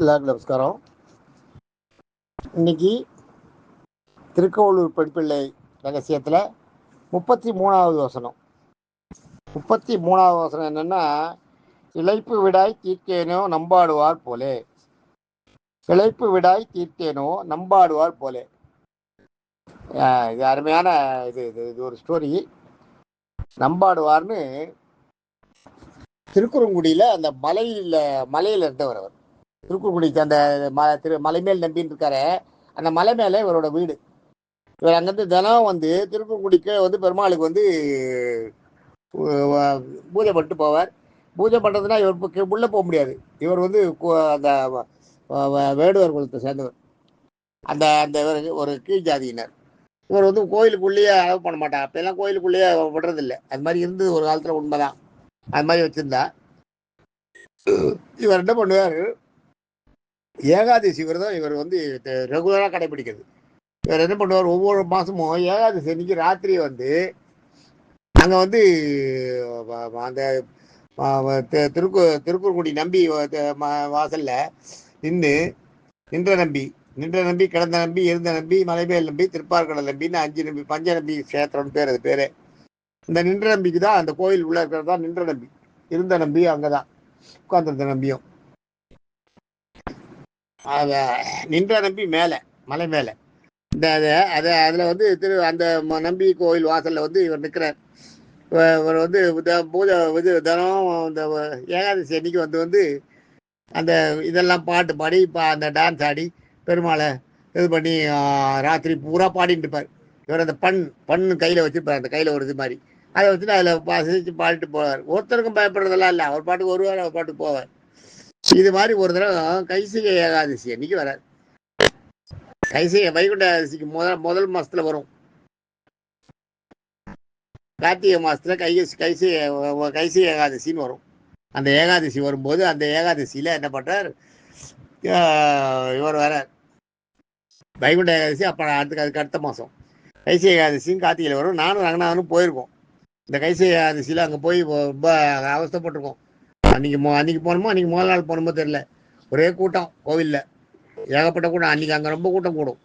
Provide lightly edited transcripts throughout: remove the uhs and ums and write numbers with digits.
எல்லாருக்கும் நமஸ்காரம். இன்னைக்கு திருக்கோளூர் படிப்பிள்ளை ரகசியத்தில் 33வது வசனம். 33வது வசனம் என்னன்னா, இளைப்பு விடாய் தீர்த்தேனோ நம்பாடுவார் போலே. இளைப்பு விடாய் தீர்த்தேனோ நம்பாடுவார் போலே. இது அருமையான இது இது ஒரு ஸ்டோரி. நம்பாடுவார்னு திருக்குறங்குடியில் அந்த மலையில் இருந்தவர். அவர் திருக்குறங்குடிக்கு அந்த மலைமேல் நம்பின்னு இருக்காரு. அந்த மலை மேலே இவரோட வீடு. இவர் அங்கேருந்து தினம் வந்து திருக்குறங்குடிக்கு வந்து பெருமாளுக்கு வந்து பூஜை பண்ணிட்டு போவார். பூஜை பண்ணுறதுனா இவர் உள்ளே போக முடியாது. இவர் வந்து அந்த வேடுவர் குலத்தை சேர்ந்தவர். அந்த அந்த ஒரு கீழ் ஜாதியினர். இவர் வந்து கோயிலுக்குள்ளேயே அளவு பண்ண மாட்டார். அப்பெல்லாம் கோயிலுக்குள்ளேயே விடுறதில்லை. அது மாதிரி இருந்தது ஒரு காலத்தில், உண்மைதான். அது மாதிரி வச்சுருந்தா இவர் என்ன பண்ணுவார், ஏகாதசி விரதம் இவர் வந்து ரெகுலராக கடைபிடிக்கிறது. இவர் என்ன பண்ணுவார், ஒவ்வொரு மாதமும் ஏகாதசி அன்னைக்கு ராத்திரி வந்து அங்கே வந்து அந்த திருக்குறங்குடி நம்பி வாசல்ல நின்ற நம்பி கிடந்த நம்பி இருந்த நம்பி மலைமேல் நம்பி திருப்பார்கடல் நம்பின்னு 5 நம்பி பஞ்ச நம்பி கஷேத்திரம்னு பேர். அது பேரு இந்த நின்ற நம்பிக்கு தான். அந்த கோயில் உள்ள இருக்கிறது தான் நின்ற நம்பி. இருந்த நம்பி அங்கதான் உட்கார்ந்துருந்த நம்பியும். நின்ற நம்பி மேலே மலை மேலே இந்த அதில் வந்து அந்த நம்பி கோயில் வாசலில் வந்து இவர் நிற்கிறார். இவர் வந்து பூஜை இது தினம் இந்த ஏகாதசி அன்னைக்கு வந்து அந்த இதெல்லாம் பாட்டு பாடி அந்த டான்ஸ் ஆடி பெருமாளை இது பண்ணி ராத்திரி பூரா பாடிட்டு இருப்பார். இவர் அந்த பண்ணு கையில் வச்சுருப்பார். அந்த கையில் ஒரு இது மாதிரி அதை வச்சுட்டு அதில் சிரிச்சு பாடிட்டு போவார். ஒருத்தருக்கும் பயப்படுறதெல்லாம் இல்லை. அவர் பாட்டுக்கு வருவார், அவர் பாட்டுக்கு போவார். இது மாதிரி ஒரு தடவை கைசிகை ஏகாதசி அன்னைக்கு வரார். கைசிகை வைகுண்ட ஏகாதசிக்கு முதல் மாசத்துல வரும். கார்த்திகை மாசத்துல கைசிகை ஏகாதசின்னு வரும். அந்த ஏகாதசி வரும்போது அந்த ஏகாதசியில என்ன பண்றார், இவர் வரார். வைகுண்ட ஏகாதசி அப்ப அதுக்கு அடுத்த மாசம் கைசிகை ஏகாதசியும் கார்த்திகையில் வரும். நானும் ரங்கநாதனும் போயிருக்கோம். இந்த கைசிகை ஏகாதசியில அங்கே போய் ரொம்ப அவஸ்தைப்பட்டிருக்கோம். அன்னைக்கு போனோமோ, அன்னைக்கு முதல் நாள் போனோமோ தெரியல, ஒரே கூட்டம் கோவிலில், ஏகப்பட்ட கூட்டம். அன்னைக்கு அங்கே ரொம்ப கூட்டம் கூடும்.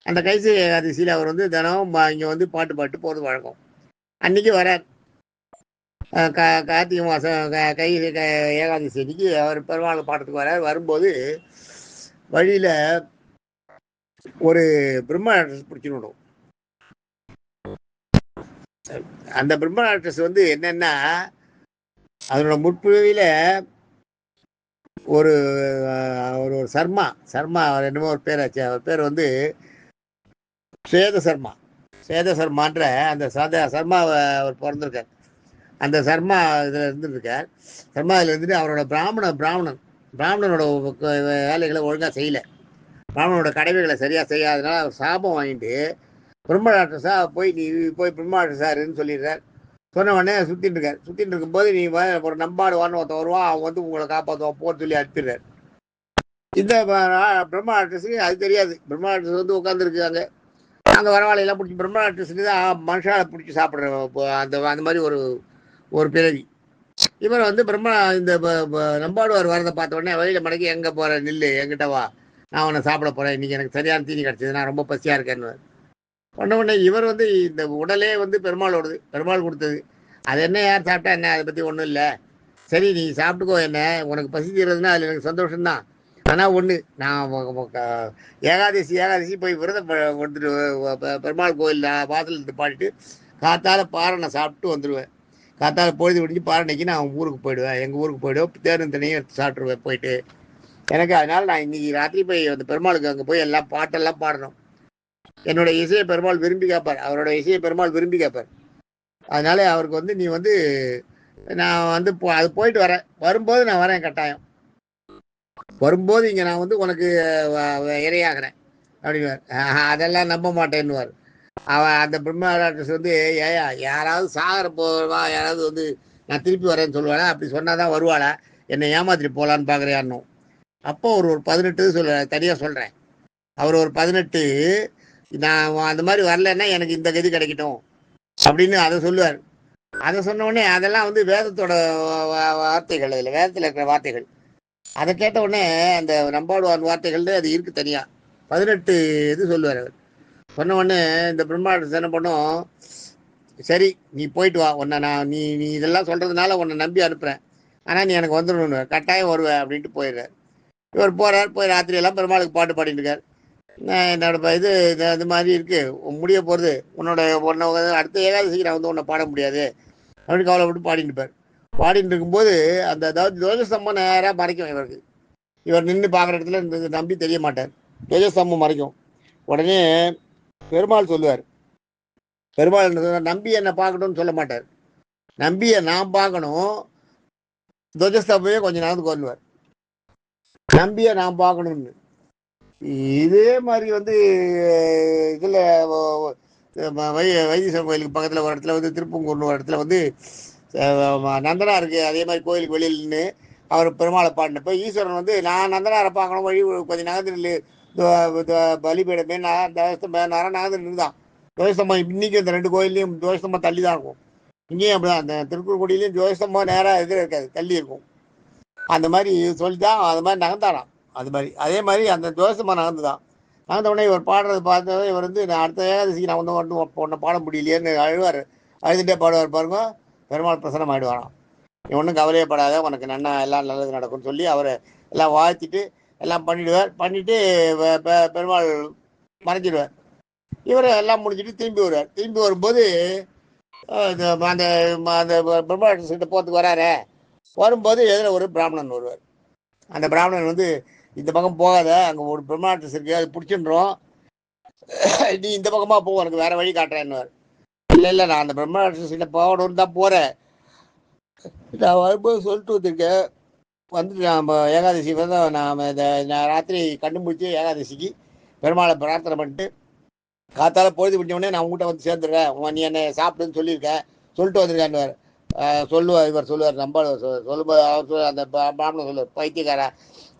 அந்த கைசிகை ஏகாதசியில் அவர் வந்து தினம் இங்கே வந்து பாட்டு போகிறது வழக்கம். அன்னைக்கு வரார். கார்த்திகை மாதம் ஏகாதசி அன்னைக்கு அவர் பெருமாள் பாட்டத்துக்கு வரார். வரும்போது வழியில் ஒரு பிரம்ம ராட்சஸ் பிடிச்சின்னு விடும். அந்த பிரம்ம ராட்சஸ் வந்து என்னன்னா, அதனோட முற்பிறவியில் ஒரு சர்மா என்னமோ ஒரு பேராச்சு. அவர் பேர் வந்து சேத சர்மான்ற அந்த சர்மாவை அவர் பிறந்திருக்கார். அந்த சர்மா இதில் இருந்துருக்கார். சர்மா இதில் இருந்துட்டு அவரோட பிராமணனோட வேலைகளை ஒழுங்காக செய்யலை. பிராமணனோட கடமைகளை சரியாக செய்யாதனால அவர் சாபம் வாங்கிட்டு பிரம்ம ராட்சஸா நீ போய் பிரம்ம ராட்சஸாருன்னு சொல்லிடுறார். சொன்ன உடனே சுற்றிட்டு இருக்கும்போது நீ ஒரு நம்பாடு ஒருத்தன் வருவான், அவன் வந்து உங்களை காப்பாற்றுவான் போன்னு சொல்லி அனுப்பிடுறார். இந்த பிரம்ம ராட்சஸுக்கு அது தெரியாது. பிரம்ம ராட்சஸ் வந்து உட்காந்துருக்காங்க. அங்கே வரவாளையெல்லாம் பிடிச்சி பிரம்ம ராட்சஸுக்கு தான் மனுஷாலை பிடிச்சி சாப்பிட்ற அந்த மாதிரி ஒரு பிறவி. இவர் வந்து இந்த நம்பாடுவார் வரதை பார்த்த உடனே வழியில் மடக்கி, எங்கே போகிற நில்லு, என்கிட்ட வா, நான் உன்னை சாப்பிட போகிறேன், இன்றைக்கி எனக்கு சரியான தீனி கிடச்சிது, நான் ரொம்ப பசியாக இருக்கேன்னு சொன்ன உடனே இவர் வந்து இந்த உடலே வந்து பெருமாள் கொடுத்தது. அது என்ன யார் சாப்பிட்டா என்ன, அதை பற்றி ஒன்றும் இல்லை, சரி நீ சாப்பிட்டுக்கோ, என்ன உனக்கு பசி தீர்றதுன்னா அதில் எனக்கு சந்தோஷம்தான். ஆனால் ஒன்று, நான் ஏகாதசி போய் விரதம் வந்துட்டு பெருமாள் கோயில் வாசல் பாடிட்டு காத்தால பாறை சாப்பிட்டு வந்துடுவேன். காத்தால பொழுது விடிஞ்சு பாறைக்கு நான் ஊருக்கு போயிடுவேன். எங்கள் ஊருக்கு போயிடுவேன். தேர்தல் தனியும் எடுத்து சாப்பிட்ருவேன் போயிட்டு. எனக்கு அதனால் நான் இன்னைக்கு ராத்திரி போய் அந்த பெருமாளுக்கு அங்கே போய் எல்லாம் பாட்டெல்லாம் பாடணும். என்னோட இசையை பெருமாள் விரும்பி கேட்பார். அவரோட இசையை பெருமாள் விரும்பி கேட்பார். அதனால அவருக்கு வந்து நீ வந்து நான் வந்து அது போயிட்டு வரேன், வரும்போது நான் வரேன், கட்டாயம் வரும்போது இங்கே நான் வந்து உனக்கு இரையாகிறேன் அப்படின்வார். அதெல்லாம் நம்ப மாட்டேன்னுவார். அவன் அந்த பிரம்ம ராட்சஸ் வந்து யாராவது சாகர போவா, யாராவது வந்து நான் திருப்பி வரேன்னு சொல்லுவாளா, அப்படி சொன்னாதான் வருவாளா, என்னை ஏமாத்திட்டு போகலான்னு பார்க்குறியான்னு. அப்போ ஒரு 18 தனியாக சொல்கிறேன். அவர் ஒரு 18 நான் அந்த மாதிரி வரலன்னா எனக்கு இந்த கதி கிடைக்கட்டும் அப்படின்னு அதை சொல்லுவார். அதை சொன்ன உடனே அதெல்லாம் வந்து வேதத்தோட வார்த்தைகள், அதில் வேதத்தில் இருக்கிற வார்த்தைகள். அதை கேட்ட உடனே அந்த நம்பாடுவான் வார்த்தைகள் அது இருக்கு தனியா 18 இது சொல்லுவார் அவர். சொன்ன உடனே இந்த பிரம்மாண்ட என்ன பண்ணும், சரி நீ போயிட்டு வா, உன்னை நான் நீ நீ இதெல்லாம் சொல்றதுனால உன்னை நம்பி அனுப்புறேன், ஆனால் நீ எனக்கு வந்துடணுன்னு கட்டாயம் வருவேன் அப்படின்ட்டு போயிடுறார். இவர் போறார், போய் ராத்திரி எல்லாம் பெருமாளுக்கு பாட்டு பாடிட்டு இருக்கார். என்னோட இது இது மாதிரி இருக்கு, முடிய போகிறது, உன்னை அடுத்த ஏகாதசிக்கு நான் வந்து உன்னை பாட முடியாது அப்படின்னு கவலைப்பட்டு பாடிட்டு இருப்பார். பாடிட்டு இருக்கும்போது அந்த அதாவது துவஜஸ்தம்பம் நேராக மறைக்கும் இவருக்கு. இவர் நின்று பார்க்குற இடத்துல இந்த நம்பி தெரிய மாட்டார், துவஜஸ்தம்பம் மறைக்கும். உடனே பெருமாள் சொல்லுவார், பெருமாள் நம்பி என்னை பார்க்கணும்னு சொல்ல மாட்டார், நம்பியை நான் பார்க்கணும், துவஜஸ்தம்பையே கொஞ்சம் நடந்து கொள்வார், நம்பியை நான் பார்க்கணும்னு. இதே மாதிரி வந்து இதில் வைத்தீஸ்வரன் கோயிலுக்கு பக்கத்தில் ஒரு இடத்துல வந்து திருப்பங்கூர்னு ஒரு இடத்துல வந்து நந்தனா இருக்குது, அதே மாதிரி கோயிலுக்கு வெளியில் நின்று அவர் பெருமாளை பாடினப்போ ஈஸ்வரன் வந்து நான் நந்தனாரை பார்க்கணும், வழி கொஞ்சம் நகர்ந்து பலிபீடமே நகர்ந்து நின்றுதான். துவஜஸ்தம்பம் இன்னைக்கு இந்த 2 கோயிலையும் துவஜஸ்தம்பம் தள்ளி தான் இருக்கும். இங்கேயும் அப்படிதான், அந்த திருக்குறக்குடியிலையும் துவஜஸ்தம்பம் நேராக இருக்காது, தள்ளி இருக்கும். அந்த மாதிரி சொல்லி தான் அது மாதிரி நகர்ந்தாராம். அது மாதிரி அதே மாதிரி அந்த துவஜஸ்தம்பம் நகர்ந்து தான். நகர்ந்த உடனே இவர் பாடுறது பார்த்தவங்க இவர் வந்து நான் அடுத்த ஏகாதசிக்கு நான் வந்து உன்னை பாட முடியலையேன்னு அழுவார். அழுதுகிட்டே பாடுவார் பாருங்க, பெருமாள் பிரசனம் ஆகிடுவாராம். நீ ஒன்றும் கவலையப்படாத, உனக்கு நன்னா எல்லாம் நல்லது நடக்கும்னு சொல்லி அவர் எல்லாம் வாழ்த்திட்டு எல்லாம் பண்ணிடுவார். பண்ணிவிட்டு பெருமாள் மறைஞ்சிடுவார். இவர் எல்லாம் முடிஞ்சுட்டு திரும்பி வருவார். திரும்பி வரும்போது அந்த அந்த பெருமாள் கிட்ட போகிறதுக்கு வராரு. வரும்போது எதில் ஒரு பிராமணன் வருவார். அந்த பிராமணன் வந்து இந்த பக்கம் போகாத, அங்கே ஒரு பிரம்மாண்டஸ் இருக்கு, அது பிடிச்சின்றோம், நீ இந்த பக்கமாக போ, உனக்கு வேற வழி காட்டுறேன்னுவார். இல்லை இல்லை, நான் அந்த பிரம்மாண்டஸ் கிட்ட போகணும்னு தான் போகிறேன், நான் வரும்போது சொல்லிட்டு வந்திருக்கேன், வந்துட்டு நாம் ஏகாதசி வந்து நான் ராத்திரி கண்டுபிடிச்சி ஏகாதசிக்கு பெருமாளை பிரார்த்தனை பண்ணிட்டு காத்தால பொழுது விட்டவுடனே நான் உங்கள்கிட்ட வந்து சேர்ந்துடுறேன், நீ என்னை சாப்பிடுன்னு சொல்லியிருக்கேன், சொல்லிட்டு வந்திருக்கேன்னு சொல்லுவார். இவர் சொல்லுவார், நம்ம சொல்லும்போது அவர் அந்த பிராமணன் சொல்லுவார், பைத்தியக்காரா,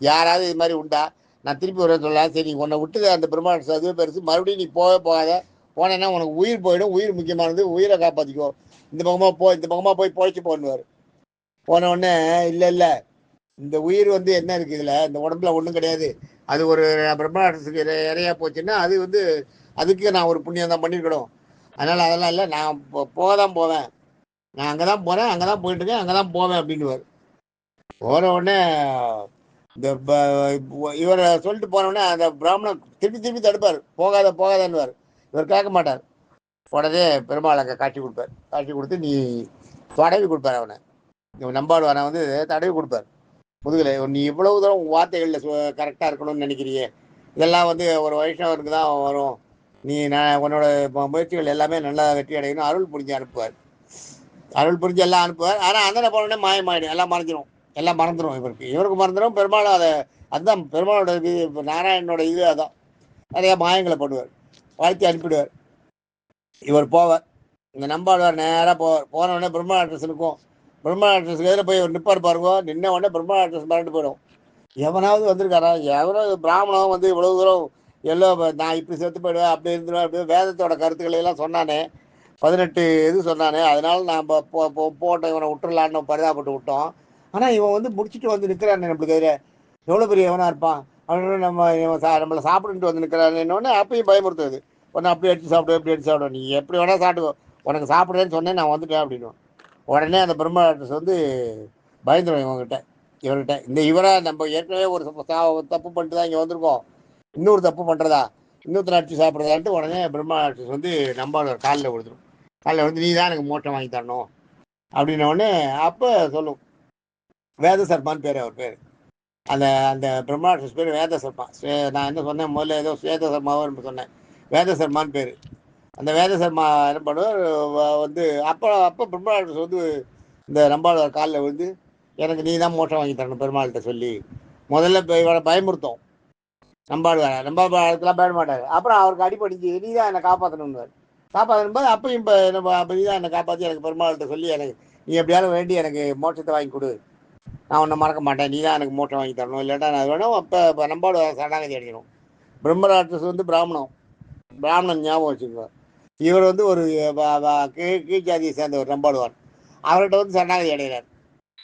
யாராவது இது மாதிரி உண்டா, நான் திருப்பி வரேன்னு சொல்லலாம், சரி உன்னை விட்டுது அந்த பெருமாள் அதுவே பெருசு, மறுபடியும் நீ போகாத, போனேன்னா உனக்கு உயிர் போயிடும், உயிர் முக்கியமானது, உயிரை காப்பாற்றிக்கோ, இந்த பக்கமாக போய் பொழைச்சி போன்னுவார். போன உடனே இல்லை இல்லை, இந்த உயிர் வந்து என்ன இருக்குது இதில், இந்த உடம்புல ஒன்றும் கிடையாது, அது ஒரு பிரம்மாண்டத்துக்கு இறையா போச்சுன்னா அது வந்து அதுக்கு நான் ஒரு புண்ணியம் தான் பண்ணியிருக்கணும், அதனால் அதெல்லாம் இல்லை, நான் போக தான் போவேன், நான் அங்கே தான் போகிறேன், அங்கே தான் போயிட்டுருக்கேன், அங்கே தான் போவேன் அப்படின்னுவார். போன உடனே இந்த இவரை சொல்லிட்டு போன உடனே அந்த பிராமணன் திருப்பி திருப்பி தடுப்பார், போகாத போகாதன்னுவார். இவர் கேட்க மாட்டார். உடனே பெருமாள் அங்கே காட்சி கொடுப்பார். காட்சி கொடுத்து நீ தடவி கொடுப்பார், அவனை நம்பாடுவானை வந்து தடவி கொடுப்பார் முதுகில். நீ இவ்வளவு தூரம் வார்த்தைகளில் கரெக்டாக இருக்கணும்னு நினைக்கிறியே, இதெல்லாம் வந்து ஒரு வைஷ்ணவருக்கு தான் வரும், நீ உன்னோட முயற்சிகள் எல்லாமே நல்லா வெற்றி அடையணும், அருள் புரிஞ்சு அனுப்புவார். அருள் புரிஞ்சு எல்லாம் அனுப்புவார். ஆனால் அந்த போனோடனே மாயமாயிடும், எல்லாம் மறைஞ்சிடும், எல்லாம் மறந்துடும், இவருக்கு மறந்துடும், பெருமாளும் அதை அதுதான் பெருமாளோட இது, நாராயணனோட இது அதான், நிறைய மாயங்களை பண்ணுவார், வாழ்த்தி அனுப்பிடுவார். இவர் போவார், இந்த நம்பாடுவார் நேராக போவார். போன உடனே பிரம்மா அட்ரஸ் இருக்கும், பிரம்மா அட்ரஸ்க்கு எதில் போய் ஒரு நிப்பார் பாருங்க, நின்ன உடனே பிரம்மா அட்ரஸ் மறந்து போயிடும். எவனாவது வந்திருக்காரா, எவனோ பராமணம் வந்து இவ்வளவு தூரம் எல்லோ நான் இப்படி செத்து போயிடுவேன், அப்படி இருந்துருவேன், அப்படி வேதத்தோட கருத்துக்களை எல்லாம் சொன்னானே, 18 இது சொன்னானே, அதனால நான் போட்டோம், இவனை விட்டுறலான்னு பரிதாபப்பட்டு விட்டோம். ஆனால் இவன் வந்து முடிச்சுட்டு வந்து நிற்கிறானே நம்மளுக்கு எதிர, எவ்வளோ பெரிய எவனாக இருப்பான், அவனோட நம்மளை சாப்பிட்டுட்டு வந்து நிற்கிறானே, அப்பயும் பயமுறுத்துறது, உடனே அப்படி எடுத்து சாப்பிடுவேன், எப்படி எடுத்து சாப்பிடுவேன், நீ எப்படி வேணால் சாப்பிடுவோ, உனக்கு சாப்பிட்றேன்னு சொன்னேன், நான் வந்துட்டேன் அப்படின்னு. உடனே அந்த பிரம்மாண்டஸ் வந்து பயந்துடும் இவங்ககிட்ட, இவர்கிட்ட. இந்த இவராக நம்ம ஏற்கனவே ஒரு தப்பு பண்ணிட்டு தான் இங்கே வந்திருக்கோம், இன்னொரு தப்பு பண்ணுறதா, இன்னொருத்தர் அடிச்சு சாப்பிட்றதான்ட்டு உடனே பிரம்மாண்டஸ் வந்து நம்பாளர் காலில் விழுந்துடும். காலில் வந்து நீ தான் எனக்கு மோட்டம் வாங்கி தரணும் அப்படின்ன உடனே அப்போ சொல்லும், வேத சர்மான்னு பேர், அவர் பேர், அந்த அந்த பிரம்மாண்டஸ் பேர் வேத சர்மா. நான் என்ன சொன்னேன் முதல்ல, ஏதோ ஸ்வேத சர்மாவும் சொன்னேன், வேத சர்மான்னு பேர். அந்த வேத சர்மா என்ன பண்ணுவார் வந்து அப்போ பிரம்மாண்டஸ் வந்து இந்த நம்பாளர் காலில் விழுந்து எனக்கு நீ தான் மோட்டம் வாங்கி தரணும் பெருமாள்கிட்ட சொல்லி முதல்ல இவரை பயமுறுத்தும். நம்பாளுக்கெல்லாம் பயப்பட மாட்டார். அப்புறம் அவருக்கு அடிப்படிஞ்சு நீ தான் என்னை காப்பாற்றணும்னு காப்பாற்றணும் போது அப்போ அப்போ நீ தான் என்னை காப்பாற்றி எனக்கு பெருமாள்கிட்ட சொல்லி எனக்கு நீ எப்படியாலும் வேண்டி எனக்கு மோட்சத்தை வாங்கி கொடு, நான் உன்னை மறக்க மாட்டேன், நீ தான் எனக்கு மோட்சம் வாங்கி தரணும், இல்லாட்டா நான் வேணும். அப்போ நம்பாடு சரணாகதி அடைக்கணும். பிரம்மராட்சஸ் வந்து பிராமணன் ஞாபகம் வச்சுக்குவார். இவர் வந்து ஒரு கீழ் ஜாதியை சேர்ந்தவர் நம்பாடுவார், அவர்கிட்ட வந்து சரணாகதி அடைகிறார்.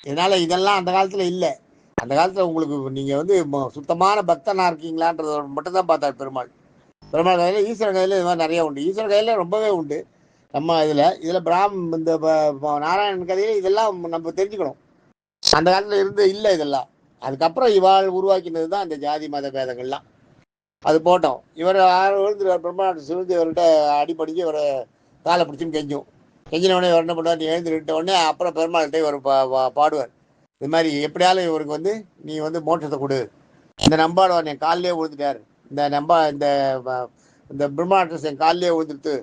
இதனால் இதெல்லாம் அந்த காலத்தில் இல்லை, அந்த காலத்தில் உங்களுக்கு நீங்கள் வந்து சுத்தமான பக்தனாக இருக்கீங்களான்றத மட்டும் தான் பார்த்தார் பெருமாள். பெருமாள் கையில் ஈஸ்வரன் கையில் இது மாதிரி நிறைய உண்டு. ஈஸ்வரன் கையில் ரொம்பவே உண்டு. நம்ம இதில் இந்த நாராயணன் கதையில் இதெல்லாம் நம்ம தெரிஞ்சுக்கணும். அந்த காலத்தில் இருந்து இல்லை இதெல்லாம். அதுக்கப்புறம் இவாள் உருவாக்கினது தான் இந்த ஜாதி மத பேதங்கள்லாம். அது போட்டோம். இவர் பிரம்மாண்ட சிவந்து இவர்கிட்ட அடிப்படிஞ்சு இவரை காலை பிடிச்சின்னு கெஞ்சின உடனே இவர் என்ன பண்ணுவார், நீ எழுந்துக்கிட்ட உடனே அப்புறம் பெருமாள்கிட்ட இவர் பாடுவார். இது மாதிரி எப்படியாலும் இவருக்கு வந்து நீ வந்து மோட்சத்தை கொடு. இந்த நம்பாடுவார் என் காலிலே விழுந்துட்டார், இந்த பிரம்மாண்டஸ் என் காலிலே விழுந்துட்டு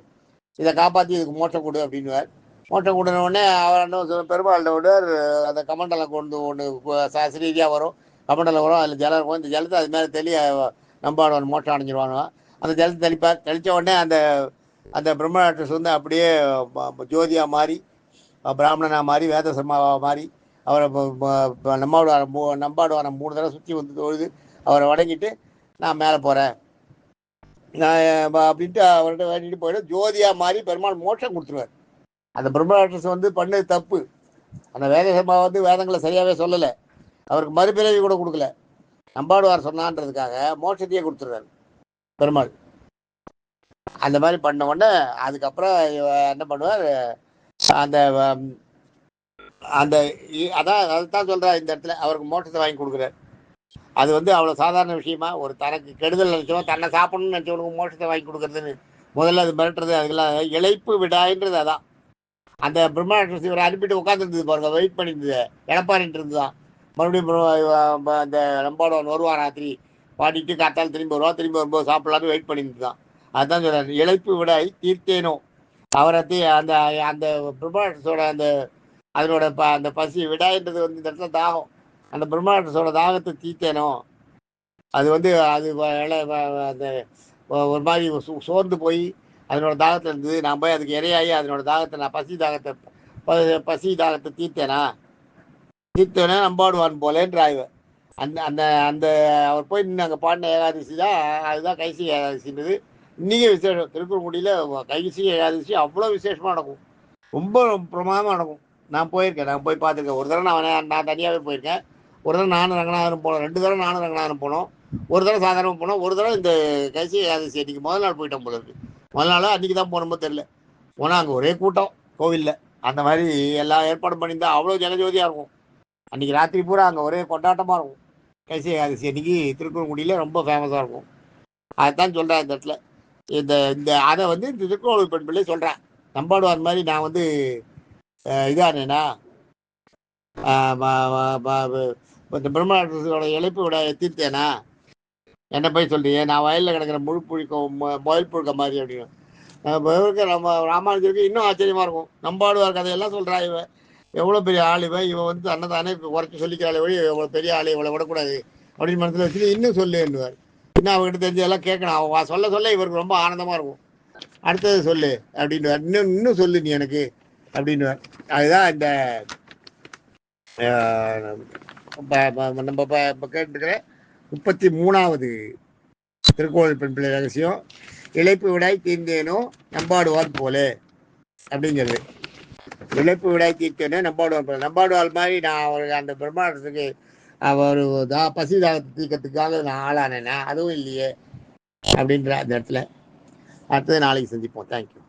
இதை காப்பாற்றி இதுக்கு மோட்சம் கொடு அப்படின்னுவார். மோட்சம் கொடுன உடனே அவர் என்ன பெருமாள்கிட்ட விடுவார். அந்த கமண்டலம் கொண்டு ஒன்று ரீதியாக வரும், கமண்டலம் வரும், அதில் ஜலம் இருக்கும். இந்த ஜலத்தை அது மேலே தெளி நம்பாடுவான் மோட்சம் அடைஞ்சிருவானோ. அந்த ஜலத்தை தெளிப்பார். தெளித்த உடனே அந்த பிரம்மராட்சஸ் வந்து அப்படியே ஜோதியாக மாறி, பிராமணனாக மாறி, வேத சர்மாவாக மாறி அவரை நம்பாடுவாரம் 3 தடவை சுற்றி வந்து தொழுது அவரை வணங்கிட்டு நான் மேலே போகிறேன் அப்படின்ட்டு அவர்கிட்ட வேண்டிட்டு போயிட்டு ஜோதியாக மாறி பெருமாள் மோட்சம் கொடுத்துருவார். அந்த பிரம்மராட்சஸ் வந்து பண்ணது தப்பு. அந்த வேத சர்மா வந்து வேதங்களை சரியாகவே சொல்லலை, அவருக்கு மறுபிறவி கூட கொடுக்கல. நம்பாடுவார் சொன்னான்றதுக்காக மோட்சத்தையே கொடுத்துருவார் பெருமாள். அந்த மாதிரி பண்ண உடனே அதுக்கப்புறம் என்ன பண்ணுவார், அந்த அந்த அதுதான் சொல்கிறார் இந்த இடத்துல அவருக்கு மோட்சத்தை வாங்கி கொடுக்குறார். அது வந்து அவ்வளோ சாதாரண விஷயமா, ஒரு தனக்கு கெடுதல் நினச்சவன் தன்னை சாப்பிடணும்னு நினச்சவனுக்கு மோட்சத்தை வாங்கி கொடுக்குறதுன்னு முதல்ல அது மிரட்டுறது. அதுக்கெல்லாம் இழைப்பு விடாயின்றது. அதான் அந்த பிரம்மாண்டஸ் இவரை அனுப்பிட்டு உட்காந்துருந்தது பாருங்க, வெயிட் பண்ணியிருந்தது, இழப்பாரிட்டு இருந்துதான். மறுபடியும் அந்த நம்பாடுவான் வருவான், ராத்திரி பாடிட்டு காத்தாலும் திரும்பி வருவான், திரும்பி வரும்போது சாப்பிடலான்னு வெயிட் பண்ணிட்டு தான். அதுதான் சொல்கிறார், இழைப்பு விடாய் தீர்த்தேனோ. அவரை அந்த அந்த பிரம்மாண்டஸோட அதனோட அந்த பசி விடாயின்றது வந்து இந்த இடத்துல தாகம். அந்த பிரம்மாண்டஸோட தாகத்தை தீர்த்தேனோ. அது வந்து அது அந்த ஒரு மாதிரி சோர்ந்து போய் அதனோட தாகத்தில் இருந்தது. நான் போய் அதுக்கு இரையாகி அதனோட தாகத்தை நான் பசி தாகத்தை தீர்த்தேனா நம்பாடுவான் போலேன்ற ஆய்வு. அந்த அந்த அந்த அவர் போய் நின்று அங்கே பாடின ஏகாதசி தான், அதுதான் கைசி ஏகாதசின்றது. இன்றைக்கே விசேஷம். திருக்குறங்குடியில் கைசி ஏகாதசி அவ்வளோ விசேஷமாக நடக்கும், ரொம்ப பிரமாதமாக நடக்கும். நான் போயிருக்கேன், நான் போய் பார்த்துருக்கேன். ஒரு தடவை நான் தனியாகவே போயிருக்கேன். ஒரு தடவை நானும் ரங்கநாதனும் போனோம், 2 தடவை நானும் ரங்கநாதனும் போனோம். ஒரு தடவை சாதாரணமாக போனோம், ஒரு தடவை இந்த கைசி ஏகாதசி அன்றைக்கி முதல் நாள் போயிட்டோம் போல இருக்கு. முதல் நாள் அன்றைக்கி தான் போனோமோ தெரில. போனால் அங்கே ஒரே கூட்டம் கோவிலில். அந்த மாதிரி எல்லா ஏற்பாடும் பண்ணியிருந்தால் அவ்வளோ ஜனஜோதியாக இருக்கும். அன்றைக்கி ராத்திரி பூரா அங்கே ஒரே கொண்டாட்டமாக இருக்கும். கைசி ஏகாதசி அன்றைக்கி திருக்குறங்குடியில் ரொம்ப ஃபேமஸாக இருக்கும். அதுதான் சொல்கிறேன் இந்த இடத்துல. இந்த அதை வந்து இந்த திருக்கோவில் பெண் பிள்ளை சொல்கிறேன். நம்பாடுவார் மாதிரி நான் வந்து இதானேண்ணா இந்த பிரம்மராட்சஸோட இழைப்பு விட தீர்த்தேனா, என்ன போய் சொல்றீங்க, நான் வயலில் கிடக்கிற முழு புழுக்கம் முயல் புழுக்க மாதிரி அப்படின்னு. நம்ம ராமானுஜருக்கு இன்னும் ஆச்சரியமா இருக்கும். நம்பாடுவார் கதையெல்லாம் சொல்றா. இவன் எவ்வளோ பெரிய ஆள், இவன் வந்து தன்னைத்தானே உரைச்சி சொல்லிக்கிறாள் வழி, எவ்வளோ பெரிய ஆள், இவ்வளோ விடக்கூடாது அப்படின்னு மனசில் வச்சுட்டு இன்னும் சொல்லுன்னுவார். இன்னும் அவங்ககிட்ட தெரிஞ்சதெல்லாம் கேட்கணும். அவன் சொல்ல சொல்ல இவருக்கு ரொம்ப ஆனந்தமாக இருக்கும். அடுத்தது சொல்லு அப்படின்னுவார். இன்னும் சொல்லு நீ எனக்கு அப்படின்னுவார். அதுதான் இந்த நம்ம கேட்டுக்கிற 33வது திருக்கோவில் பெண் பிள்ளை ரகசியம். இழைப்பு விடாய் தீர்ந்தேனோ நம்பாடுவார் போலே அப்படிங்கிறது. இழைப்பு விடாய் தீர்த்தேனோ நம்பாடுவார் போல. நம்பாடுவார் மாதிரி நான் அவருக்கு அந்த பிரம்மாண்டத்துக்கு அவர் பசி தாகத்தை தீர்க்கறதுக்காக நான் ஆளானேனா, அதுவும் இல்லையே அப்படின்ற அந்த இடத்துல. அடுத்தது நாளைக்கு சந்திப்போம். தேங்க்யூ.